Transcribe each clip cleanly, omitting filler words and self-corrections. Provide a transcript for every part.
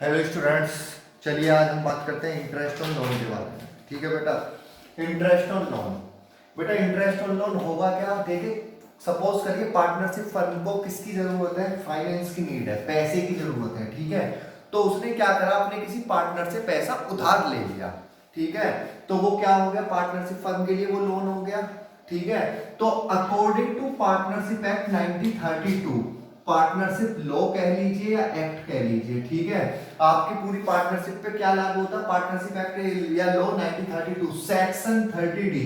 Hello students, चलिए आज हम बात करते हैं इंटरेस्ट ऑन लोन के बारे में। ठीक है बेटा, इंटरेस्ट ऑन लोन। बेटा इंटरेस्ट ऑन लोन होगा क्या? देखिए, सपोज करिए पार्टनरशिप फर्म को किसकी जरूरत है? फाइनेंस की नीड है, पैसे की जरूरत है। ठीक है, तो उसने क्या करा, अपने किसी पार्टनर से पैसा उधार ले लिया। ठीक है, तो वो क्या हो गया, पार्टनरशिप फर्म के लिए वो लोन हो गया। ठीक है, तो according to partnership act 1932, partnership law कह लीजिए या एक्ट कह लीजिए, ठीक है, आपकी पूरी पार्टनरशिप पे क्या लागू होता है? पार्टनरशिप एक्ट या लॉ 1932 सेक्शन 30D।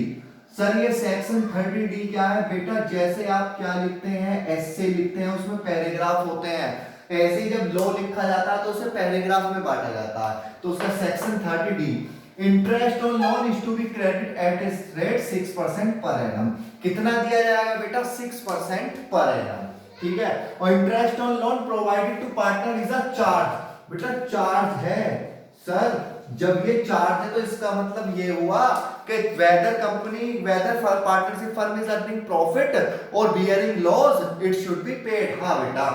सर ये सेक्शन 30D क्या है बेटा? जैसे आप क्या लिखते हैं, एसे लिखते हैं, उसमें पैराग्राफ होते हैं, ऐसे ही जब लॉ लिखा जाता है तो उसे पैराग्राफ में बांटा जाता है। तो उसका section 30D, interest on loan is to be credit at a rate 6% per annum. कितना दिया जाएगा बेटा? 6% पर एनम। ठीक है, और interest on loan provided to partner is a charge. बेटा चार्ज है सर, जब ये चार्ज है तो इसका मतलब ये हुआ कि whether partnership firm is earning profit और bearing loss, it should be paid. हाँ बेटा,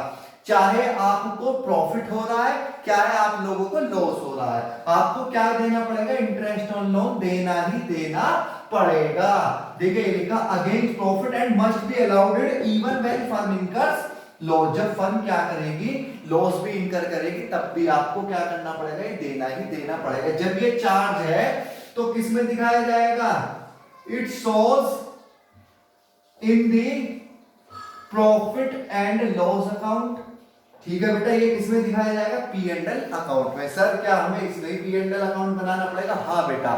चाहे आपको प्रॉफिट हो रहा है, क्या है, आप लोगों को लॉस हो रहा है, आपको क्या देना पड़ेगा? इंटरेस्ट ऑन लोन देना ही देना पड़ेगा। देखिए लिखा, against profit and must be allowed even when firm incurs loss. जब फर्म क्या करेगी, लॉस भी इनकर करेगी, तब भी आपको क्या करना पड़ेगा? ये देना ही देना पड़ेगा। जब ये चार्ज है तो किस में दिखाया जाएगा? It shows in the profit and loss account. ठीक है बेटा, ये किसमें दिखाया जाएगा? पी एंड एल अकाउंट में। सर क्या हमें इसमें पी एंड एल अकाउंट बनाना पड़ेगा? हाँ बेटा,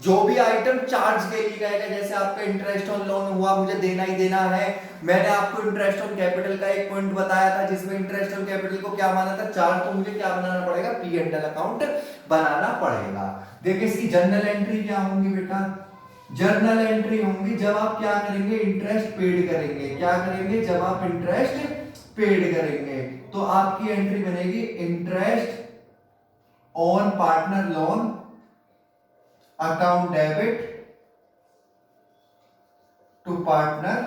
जो भी आइटम चार्ज के लिए गएगा, जैसे आपका इंटरेस्ट ऑन लोन हुआ, मुझे देना ही देना है। मैंने आपको इंटरेस्ट ऑन कैपिटल का एक पॉइंट बताया था जिसमें इंटरेस्ट ऑन कैपिटल को क्या माना था? चार्ज। तो मुझे क्या बनाना पड़ेगा? पी एंड एल अकाउंट बनाना पड़ेगा। देखिए इसकी जर्नल एंट्री क्या होंगी बेटा? जर्नल एंट्री होंगी जब आप क्या करेंगे? इंटरेस्ट पेड करेंगे। क्या करेंगे? जब आप इंटरेस्ट पेड करेंगे तो आपकी एंट्री बनेगी interest on partner loan account debit to partner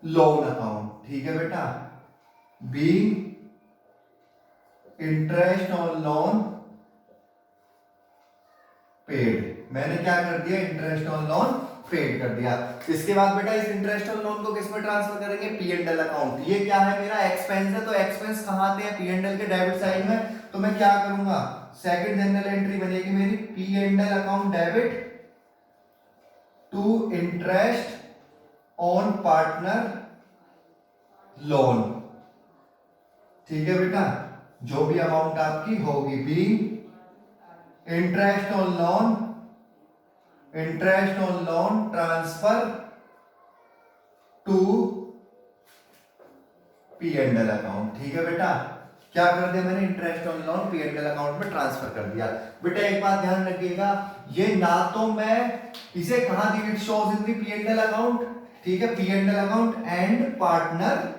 loan account. ठीक है बेटा, being interest on loan paid. मैंने क्या कर दिया? इंटरेस्ट ऑन लोन पेड कर दिया। इसके बाद बेटा इस इंटरेस्ट ऑन लोन को किस में ट्रांसफर करेंगे? P and L account. ये क्या है? मेरा एक्सपेंस है, तो एक्सपेंस कहां आते हैं? पी एंड एल के डेबिट साइड में। तो मैं क्या करूंगा? सेकंड जनरल एंट्री बनेगी मेरी, P and L account debit to interest on partner loan. ठीक है बेटा, जो भी अमाउंट आपकी होगी, be interest on loan transfer to P and L account. ठीक है बेटा, क्या कर दिया मैंने? Interest on loan P and L account में ट्रांसफर कर दिया। बेटा एक बात ध्यान रखिएगा, ये ना तो मैं इसे कहां दी, it shows in the P and L account. ठीक है, P and L account and partner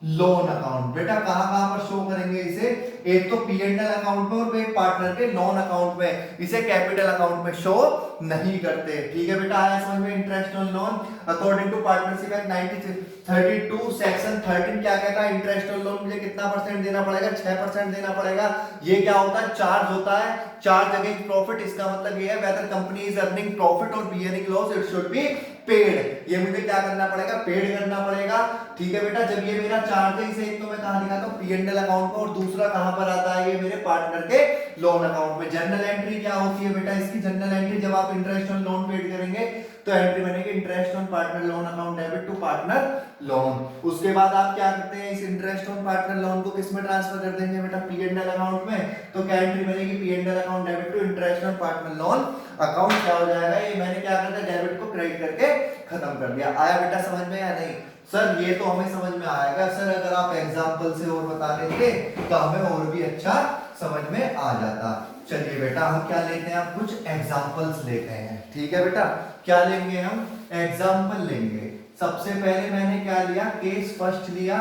loan account. बेटा कहां कहां पर शो करेंगे इसे? एक तो पी एंड एल अकाउंट में और एक पार्टनर के लोन अकाउंट में। इसे कैपिटल अकाउंट में शो नहीं करते। ठीक है बेटा, आया समझ में? Interest on loan according to partnership act 1932 section 13 क्या कहता है? इंटरेस्ट ऑन लोन मुझे कितना परसेंट देना पड़ेगा? 6% देना पड़ेगा। ये क्या होता है? चार्ज होता है, चार्ज अगेंस्ट प्रॉफिट। इसका मतलब ये है whether company is earning profit और bearing loss, it should be paid. ये मुझे क्या करना पड़ेगा? पेड करना पड़ेगा। ठीक है बेटा, जब ये मेरा चार्ज है, इसे एक तो मैं कहां दिखाता हूं? पी एंड एल अकाउंट में, और दूसरा कहां पर आता है? ये मेरे पार्टनर के लोन अकाउंट में। जनरल एंट्री क्या होती है बेटा? इसकी जनरल एंट्री जब आप इंटरेस्ट ऑन लोन पेड करेंगे तो एंट्री बनेगी interest on partner loan account debit to partner loan. उसके बाद आप क्या करते हैं? इस इंटरेस्ट ऑन पार्टनर लोन को किस में ट्रांसफर कर देंगे बेटा? पी एंड एल अकाउंट में। तो क्या एंट्री बनेगी? P and L account debit to interest on partner loan account. क्या हो जाएगा? ये मैंने क्या कर दिया? डेबिट को क्रेडिट करके खत्म कर दिया। आया बेटा समझ में या नहीं? सर ये तो हमें समझ में आएगा सर, अगर आप एग्जांपल से और बता देते तो हमें और भी अच्छा समझ में आ जाता। चलिए बेटा हम क्या लेते हैं? अब कुछ एग्जांपल्स लेते हैं। ठीक है बेटा, क्या लेंगे हम? एग्जांपल लेंगे। सबसे पहले मैंने क्या लिया? केस फर्स्ट लिया,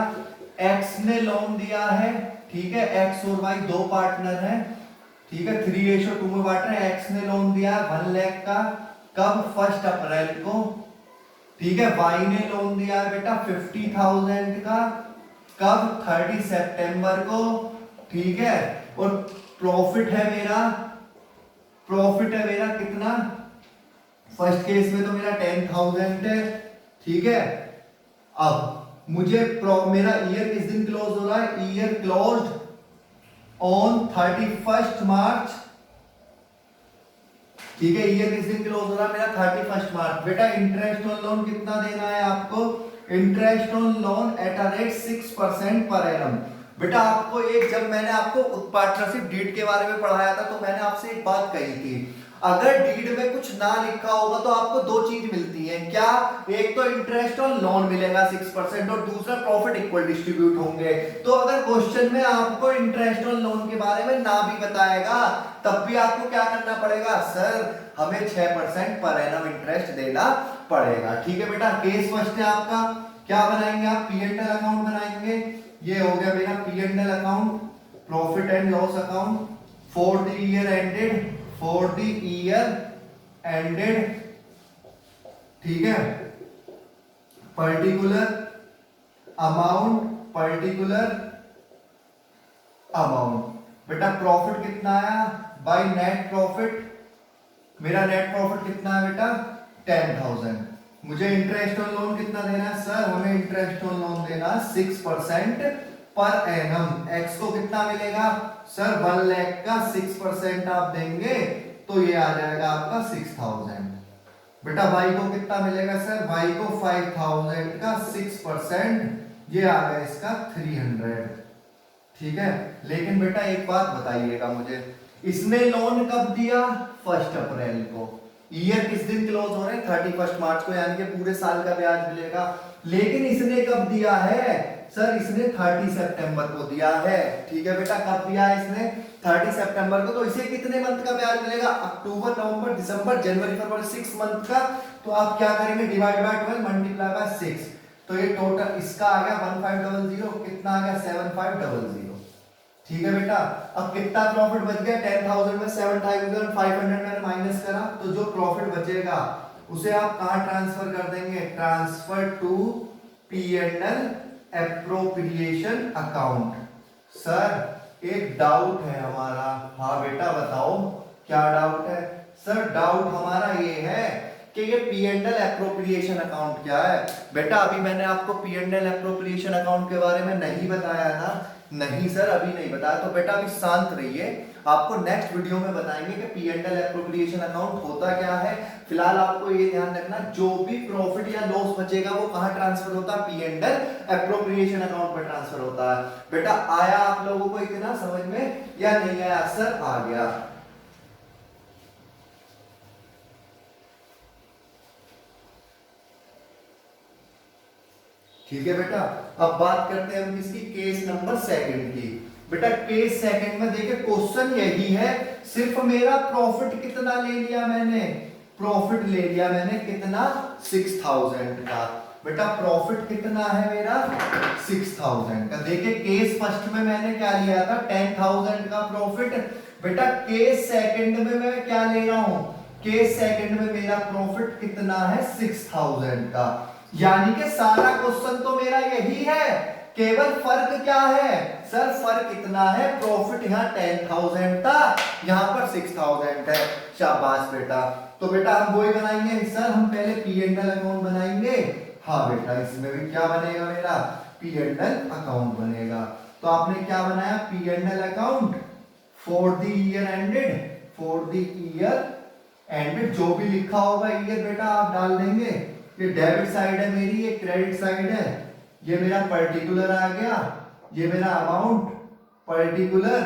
एक्स ने लोन दिया है। ठीक है, एक्स और वाई दो पार्टनर हैं। ठीक है, 3:2 में बांट रहे हैं। एक्स ने लोन दिया 1 लाख का, कब? 1 अप्रैल को। ठीक है, वाई ने लोन दिया है बेटा 50,000 का, कब? 30 सितंबर को। ठीक है, और प्रॉफिट है मेरा कितना, फर्स्ट केस में तो मेरा 10,000 है, ठीक है। अब मुझे मेरा ईयर किस दिन क्लोज हो रहा है, ईयर क्लोज्ड ऑन 31 मार्च, ठीक है, ईयर किस दिन क्लोज हो रहा है मेरा 31 मार्च। बेटा इंटरेस्ट ऑन लोन कितना देना है आपको, interest on loan at a rate 6% per annum. बेटा आपको एक, जब मैंने आपको पार्टनरशिप डीड के बारे में पढ़ाया था तो मैंने आपसे एक बात कही थी, अगर डीड में कुछ ना लिखा होगा तो आपको दो चीज मिलती है, क्या, एक तो इंटरेस्ट ऑन लोन मिलेगा 6% और दूसरा प्रॉफिट इक्वल डिस्ट्रीब्यूट होंगे। तो अगर क्वेश्चन में आपको इंटरेस्ट ऑन लोन के बारे में ना भी बताएगा तब भी आपको क्या करना पड़ेगा, सर हमें 6% पर एनम इंटरेस्ट देना पड़ेगा। ठीक है बेटा, केस फर्स्ट है आपका, क्या बनाएंगे आप, P&L अकाउंट बनाएंगे। ये हो गया मेरा P&L account, profit and loss account for the year ended, ठीक है, पर्टिकुलर अमाउंट। बेटा प्रॉफिट कितना आया, बाय नेट प्रॉफिट, मेरा नेट प्रॉफिट कितना है बेटा 10,000। मुझे इंटरेस्ट ऑन लोन कितना देना है, सर हमें इंटरेस्ट ऑन लोन देना 6% पर एनम। एक्स को कितना मिलेगा, सर 1 लाख का 6% आप देंगे तो ये आ जाएगा आपका 6,000। बेटा वाई को कितना मिलेगा, सर वाई को 5,000 का 6%, ये आ गया इसका 300, ठीक है। लेकिन बेटा एक बात बताइएगा मुझे, इसने लोन कब दिया, 1 अप्रैल को, ईयर किस दिन क्लोज हो रहे हैं 31 मार्च को, यानी कि पूरे साल का ब्याज मिलेगा। लेकिन इसने कब दिया है, सर इसने 30 सितंबर को दिया है, ठीक है बेटा, कब दिया है इसने 30 सितंबर को, तो इसे कितने मंथ का ब्याज मिलेगा, अक्टूबर नवंबर दिसंबर जनवरी फरवरी 6 मंथ का। तो आप क्या करेंगे, डिवाइड बाय 12 मल्टीप्लाई बाय 6, तो ये टोटल इसका आ गया 1500, कितना आ गया 7500, ठीक है बेटा। अब कितना प्रॉफिट बच गया, 10,000 में 7,500 मैंने माइनस करा, तो जो प्रॉफिट बचेगा उसे आप कहां ट्रांसफर कर देंगे, transfer to P&L appropriation account. Sir एक डाउट है हमारा, हाँ बेटा बताओ क्या डाउट है, सर डाउट हमारा ये है कि ये P&L एप्रोप्रिएशन अकाउंट क्या है। बेटा अभी मैंने आपको P&L एप्रोप्रिएशन अकाउंट के बारे में नहीं बताया ना, नहीं सर अभी नहीं बताया, तो बेटा अभी शांत रहिए, आपको नेक्स्ट वीडियो में बताएंगे कि P&L एप्रोप्रिएशन अकाउंट होता क्या है। फिलहाल आपको ये ध्यान रखना, जो भी प्रॉफिट या लॉस बचेगा वो कहां ट्रांसफर होता है, P&L एप्रोप्रिएशन अकाउंट पर ट्रांसफर होता है। बेटा आया आप लोगों को इतना समझ में या नहीं आया, सर आ गया। ठीक है बेटा, अब बात करते हैं हम किसकी, केस नंबर सेकंड की। बेटा केस सेकंड में देखिए क्वेश्चन यही है, सिर्फ मेरा प्रॉफिट कितना ले लिया मैंने, प्रॉफिट ले लिया मैंने कितना 6,000 का। बेटा प्रॉफिट कितना है मेरा 6,000 का। देखिए केस फर्स्ट में मैंने क्या लिया था 10,000 का प्रॉफिट। बेटा केस सेकंड में मैं क्या ले रहा हूं, केस सेकंड में मेरा प्रॉफिट कितना है 6,000 का। यानी कि सारा क्वेश्चन तो मेरा यही है, केवल फर्क क्या है, सर फर्क इतना है, प्रॉफिट यहाँ 10,000 था, यहाँ पर 6,000 है। शाबाश बेटा, तो बेटा हम वही बनाएंगे, सर हम पहले P&L अकाउंट बनाएंगे। हाँ बेटा इसमें भी क्या बनेगा मेरा P&L अकाउंट बनेगा। तो आपने क्या बनाया, P&L account for the year ended, जो भी लिखा होगा ईयर बेटा आप डाल देंगे। ये डेबिट साइड है मेरी, ये क्रेडिट साइड है, ये मेरा पर्टिकुलर आ गया, ये मेरा अमाउंट, पर्टिकुलर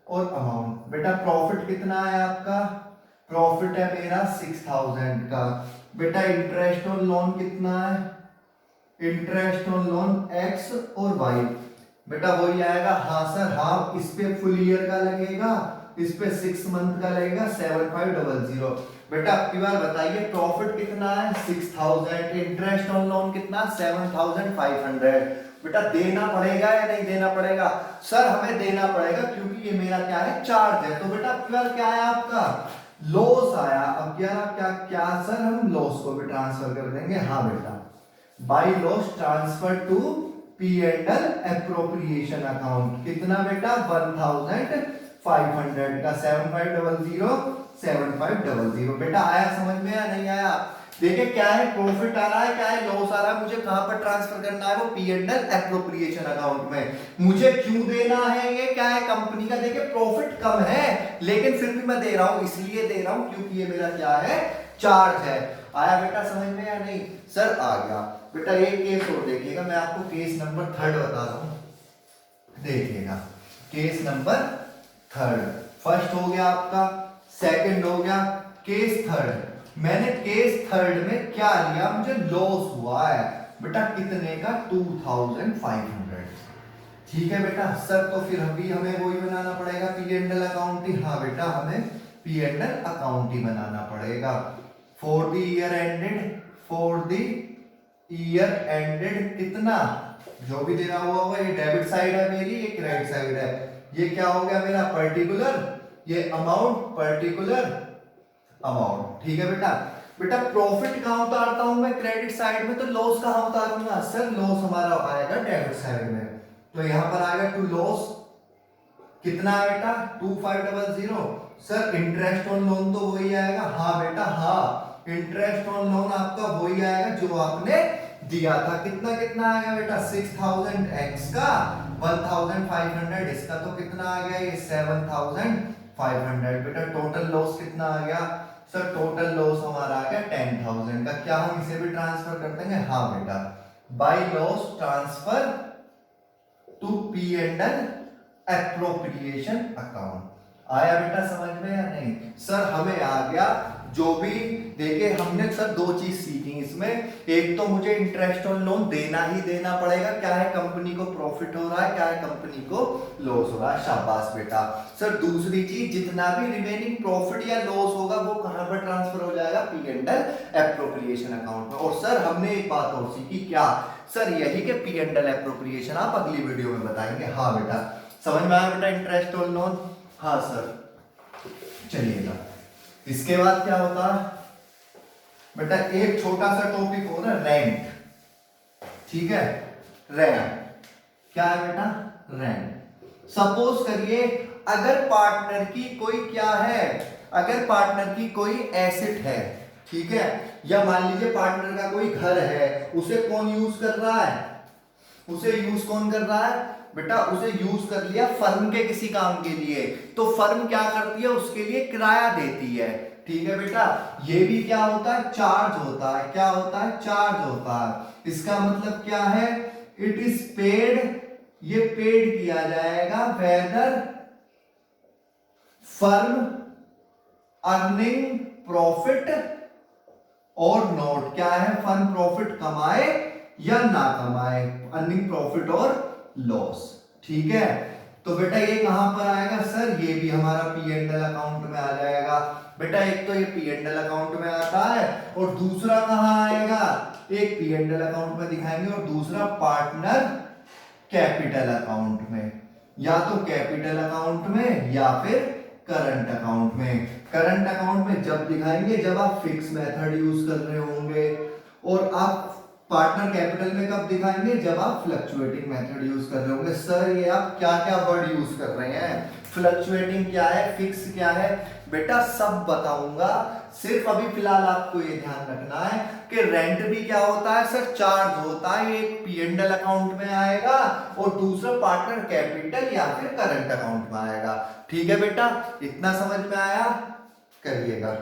और अमाउंट। बेटा प्रॉफिट कितना है आपका, प्रॉफिट है मेरा 6,000 का। बेटा इंटरेस्ट ऑन लोन कितना है, इंटरेस्ट ऑन लोन x और y। बेटा वही आएगा, हाँ सर हाँ, इस पे फुल ईयर का लगेगा, इस पे 6 मंथ का लगेगा 7,500। बेटा आपकी बार बताइए प्रॉफिट कितना है 6,000, इंटरेस्ट ऑन लोन कितना 7,500। बेटा देना पड़ेगा या नहीं देना पड़ेगा, सर हमें देना पड़ेगा क्योंकि ये मेरा क्या है चार्ज है। तो बेटा आपकी बार क्या है आपका लॉस आया। अब क्या क्या क्या सर हम लॉस को भी ट्रांसफर कर देंगे, हाँ बेटा by loss transfer to P and L appropriation account. कितना बेटा 1500 का 7500 बेटा आया समझ में या नहीं आया? देखिए क्या है, प्रॉफिट आ रहा है, क्या है लॉस आ रहा है, मुझे कहां पर ट्रांसफर करना है, वो P and L appropriation account में। मुझे क्यों देना है, ये क्या है कंपनी का, देखिए प्रॉफिट कम है लेकिन फिर भी मैं दे रहा हूं, इसलिए दे रहा हूं क्योंकि ये मेरा क्या है, चार्ज है। आया बेटा समझ में या नहीं? सर आ गया बेटा। एक केस और देखिएगा, मैं आपको केस नंबर 3 बता रहा हूं, देखिएगा केस नंबर 3। फर्स्ट हो गया आपका, सेकंड हो गया, केस 3। मैंने केस 3 में क्या लिया, मुझे लॉस हुआ है बेटा कितने का, 2500। ठीक है बेटा। सर तो फिर अभी हमें वही बनाना पड़ेगा, पी एंड एल अकाउंट ही। हाँ बेटा हमें पी एंड एल अकाउंट ही बनाना पड़ेगा। For the year ended, for the year ended कितना, जो भी देना हुआ होगा, ये डेबिट साइड है मेरी, ये क्रेडिट साइड है। ये क्या हो गया मेरा पर्टिकुलर, ये अमाउंट पर्टिकुलर अमाउंट। ठीक है बेटा। बेटा प्रॉफिट कहां उतारता हूं मैं, क्रेडिट साइड में, तो लॉस कहां उतारूंगा, सर लॉस हमारा आएगा डेबिट साइड में। तो यहां पर आएगा टू लॉस कितना है बेटा 2500। सर इंटरेस्ट ऑन लोन तो वही आएगा, हाँ बेटा हाँ, इंटरेस्ट ऑन लोन आपका वही आएगा जो आपने दिया था। कितना कितना आएगा बेटा 6000 x का 1500, इसका तो कितना आ गया ये 7500। बेटा टोटल लॉस कितना आ गया, सर टोटल लॉस हमारा आ गया 10000 का। क्या हम इसे भी ट्रांसफर कर देंगे, हाँ बेटा, by loss transfer to P and L appropriation account. आया बेटा समझ में या नहीं? सर हमें आ गया जो भी, देखिए हमने सर दो चीज सीखी इसमें। एक तो मुझे इंटरेस्ट ऑन लोन देना ही देना पड़ेगा, क्या है कंपनी को प्रॉफिट हो रहा है, क्या है कंपनी को लॉस हो रहा है, शाबाश बेटा। सर दूसरी चीज, जितना भी रिमेनिंग प्रॉफिट या लॉस होगा वो कहां पर ट्रांसफर हो जाएगा, P and L appropriation account में। और सर हमने एक बात और सीखी, क्या सर, यही के पी एंड एल एप्रोप्रिएशन आप अगली वीडियो में बताएंगे। हाँ बेटा समझ में आया बेटा इंटरेस्ट ऑन लोन? हाँ सर। चलिएगा इसके बाद क्या होता है बेटा, एक छोटा सा टॉपिक हो ना, रेंट। ठीक है, रेंट क्या है बेटा, रेंट। सपोज करिए अगर पार्टनर की कोई क्या है, अगर पार्टनर की कोई एसेट है, ठीक है, या मान लीजिए पार्टनर का कोई घर है, उसे कौन यूज कर रहा है, उसे यूज कौन कर रहा है बेटा, उसे यूज कर लिया फर्म के किसी काम के लिए, तो फर्म क्या करती है, उसके लिए किराया देती है। ठीक है बेटा, ये भी क्या होता है, चार्ज होता है। क्या होता है, चार्ज होता है। इसका मतलब क्या है, इट इज पेड, ये पेड किया जाएगा वेदर फर्म अर्निंग प्रॉफिट और नॉट। क्या है, फर्म प्रॉफिट कमाए या ना कमाए, अर्निंग प्रॉफिट और लॉस। ठीक है, तो बेटा ये कहां पर आएगा, सर ये भी हमारा पी एंड एल अकाउंट में आ जाएगा। बेटा एक तो ये पी एंड एल अकाउंट में आता है और दूसरा कहां आएगा, एक पी एंड एल अकाउंट में दिखाएंगे और दूसरा पार्टनर कैपिटल अकाउंट में, या तो कैपिटल अकाउंट में या फिर करंट अकाउंट में। करंट अकाउंट में जब दिखाएंगे जब आप फिक्स मेथड यूज कर रहे होंगे, और आप पार्टनर कैपिटल में कब दिखाएंगे, जब आप फ्लक्चुएटिंग मेथड यूज कर रहे होंगे। सर ये आप क्या क्या वर्ड यूज कर रहे हैं, फ्लक्चुएटिंग क्या है, फिक्स क्या है, बेटा सब बताऊंगा। सिर्फ अभी फिलहाल आपको ये ध्यान रखना है कि रेंट भी क्या होता है, सर चार्ज होता है। एक पी एंड एल अकाउंट में आएगा और दूसरा पार्टनर कैपिटल या फिर करंट अकाउंट में आएगा। ठीक है बेटा, इतना समझ में आया, करिएगा।